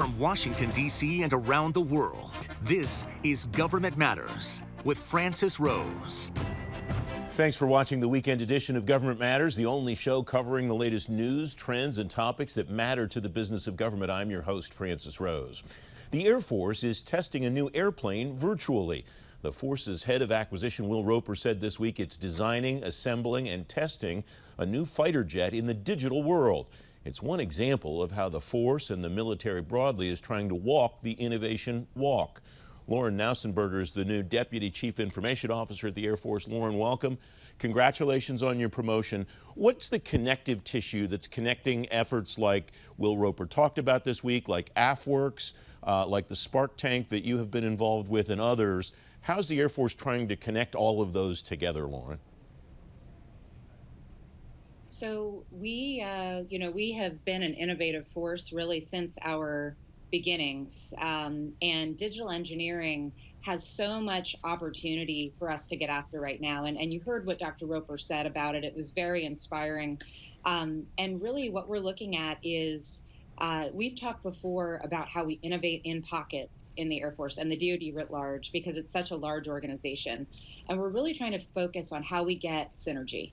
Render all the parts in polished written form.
From Washington, D.C. and around the world, this is Government Matters with Francis Rose. Thanks for watching the weekend edition of Government Matters, the only show covering the latest news, trends, and topics that matter to the business of government. I'm your host, Francis Rose. The Air Force is testing a new airplane virtually. The Force's head of acquisition, Will Roper, said this week it's designing, assembling, and testing a new fighter jet in the digital world. It's one example of how the Force and the military broadly is trying to walk the innovation walk. Lauren Knausenberger is the new Deputy Chief Information Officer at the Air Force. Lauren, welcome. Congratulations on your promotion. What's the connective tissue that's connecting efforts like Will Roper talked about this week, like AFWorks, like the Spark Tank that you have been involved with, and others? How's the Air Force trying to connect all of those together, Lauren? So we have been an innovative force really since our beginnings, and digital engineering has so much opportunity for us to get after right now. And you heard what Dr. Roper said about it. It was very inspiring. And really what we're looking at is we've talked before about how we innovate in pockets in the Air Force and the DoD writ large because it's such a large organization. And we're really trying to focus on how we get synergy.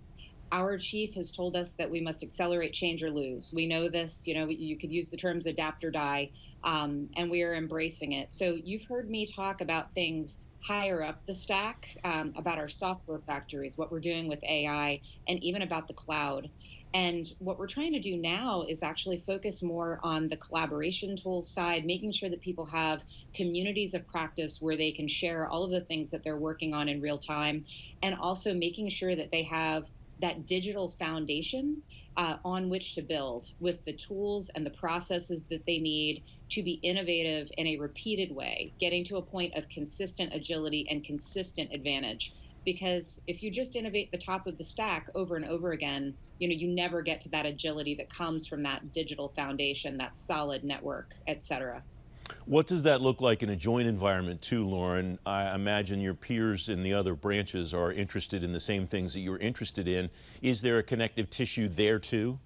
Our chief has told us that we must accelerate, change, or lose. We know this, you could use the terms adapt or die, and we are embracing it. So you've heard me talk about things higher up the stack, about our software factories, what we're doing with AI, and even about the cloud. And what we're trying to do now is actually focus more on the collaboration tools side, making sure that people have communities of practice where they can share all of the things that they're working on in real time, and also making sure that they have that digital foundation on which to build with the tools and the processes that they need to be innovative in a repeated way, getting to a point of consistent agility and consistent advantage. Because if you just innovate the top of the stack over and over again, you never get to that agility that comes from that digital foundation, that solid network, et cetera. What does that look like in a joint environment too, Lauren? I imagine your peers in the other branches are interested in the same things that you're interested in. Is there a connective tissue there too?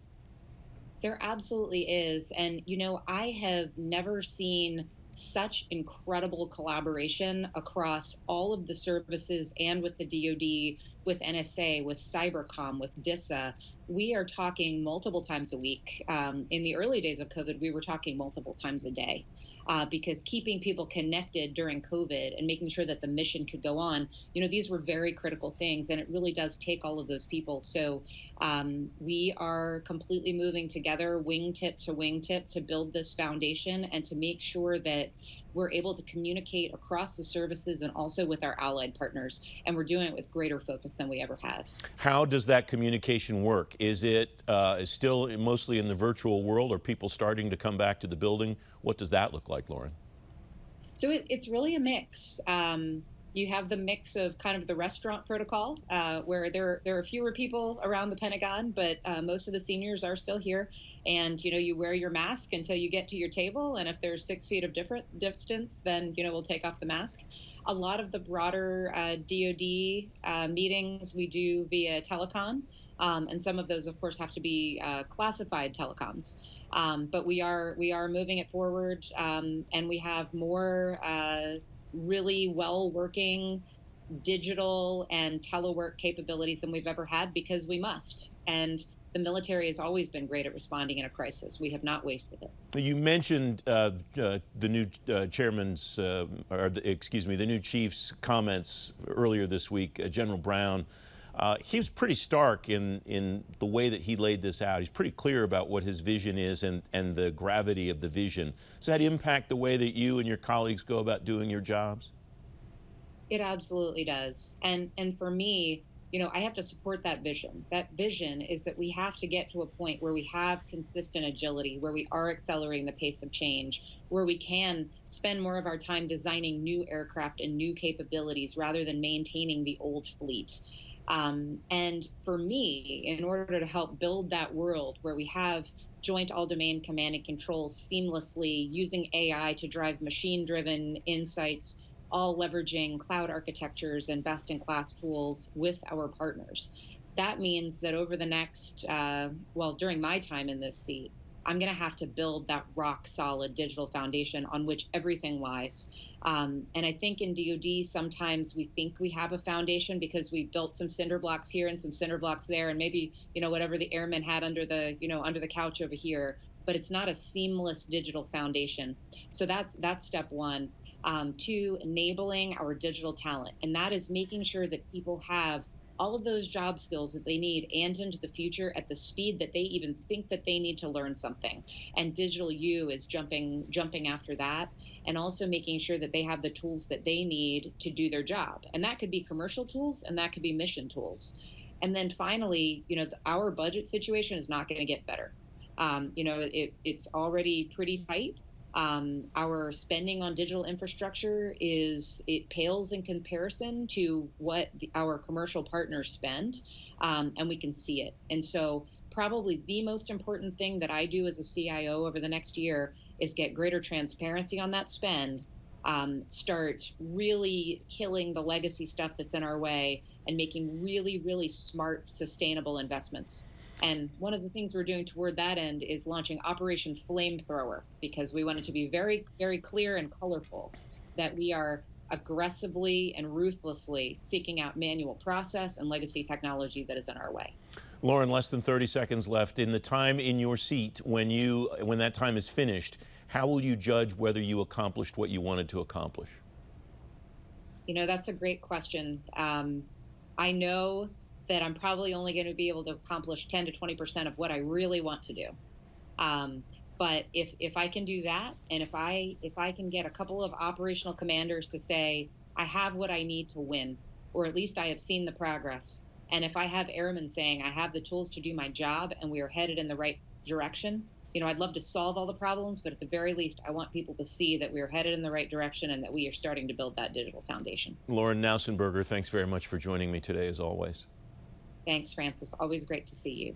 There absolutely is. And, I have never seen such incredible collaboration across all of the services and with the DoD, with NSA, with Cybercom, with DISA. We are talking multiple times a week. In the early days of COVID, we were talking multiple times a day. Because keeping people connected during COVID and making sure that the mission could go on, these were very critical things, and it really does take all of those people. So we are completely moving together, wingtip to wingtip, to build this foundation and to make sure that we're able to communicate across the services and also with our allied partners. And we're doing it with greater focus than we ever had. How does that communication work? Is it still mostly in the virtual world? Are people starting to come back to the building? What does that look like, Lauren? So it's really a mix. You have the mix of kind of the restaurant protocol, where there are fewer people around the Pentagon, but most of the seniors are still here. And, you wear your mask until you get to your table. And if there's 6 feet of different distance, then, we'll take off the mask. A lot of the broader DoD meetings we do via telecom. And some of those, of course, have to be classified telecoms. But we are moving it forward, and we have more really well-working digital and telework capabilities than we've ever had because we must. And the military has always been great at responding in a crisis. We have not wasted it. You mentioned the new chairman's, the new chief's comments earlier this week, General Brown. He was pretty stark in the way that he laid this out. He's pretty clear about what his vision is and the gravity of the vision. Does that impact the way that you and your colleagues go about doing your jobs? It absolutely does. And for me, I have to support that vision. That vision is that we have to get to a point where we have consistent agility, where we are accelerating the pace of change, where we can spend more of our time designing new aircraft and new capabilities rather than maintaining the old fleet. And for me, in order to help build that world where we have joint all-domain command and control seamlessly using AI to drive machine-driven insights, all leveraging cloud architectures and best-in-class tools with our partners. That means that over the next, during my time in this seat, I'm going to have to build that rock solid digital foundation on which everything lies. And I think in DoD, sometimes we think we have a foundation because we built some cinder blocks here and some cinder blocks there, and maybe, whatever the airmen had under the, under the couch over here, but it's not a seamless digital foundation. So that's step one. Two, enabling our digital talent. And that is making sure that people have all of those job skills that they need and into the future at the speed that they even think that they need to learn something. And Digital U is jumping after that, and also making sure that they have the tools that they need to do their job. And that could be commercial tools and that could be mission tools. And then finally, our budget situation is not going to get better. It's already pretty tight. Our spending on digital infrastructure it pales in comparison to what our commercial partners spend, and we can see it. And so probably the most important thing that I do as a CIO over the next year is get greater transparency on that spend, start really killing the legacy stuff that's in our way, and making really, really smart, sustainable investments. And one of the things we're doing toward that end is launching Operation Flamethrower, because we want it to be very, very clear and colorful that we are aggressively and ruthlessly seeking out manual process and legacy technology that is in our way. Lauren, less than 30 seconds left. In the time in your seat, when that time is finished, how will you judge whether you accomplished what you wanted to accomplish? That's a great question. I know that I'm probably only going to be able to accomplish 10 to 20% of what I really want to do. But if I can do that, and if I can get a couple of operational commanders to say, I have what I need to win, or at least I have seen the progress, and if I have airmen saying, I have the tools to do my job and we are headed in the right direction, I'd love to solve all the problems, but at the very least, I want people to see that we are headed in the right direction and that we are starting to build that digital foundation. Lauren Knausenberger, thanks very much for joining me today, as always. Thanks, Francis. Always great to see you.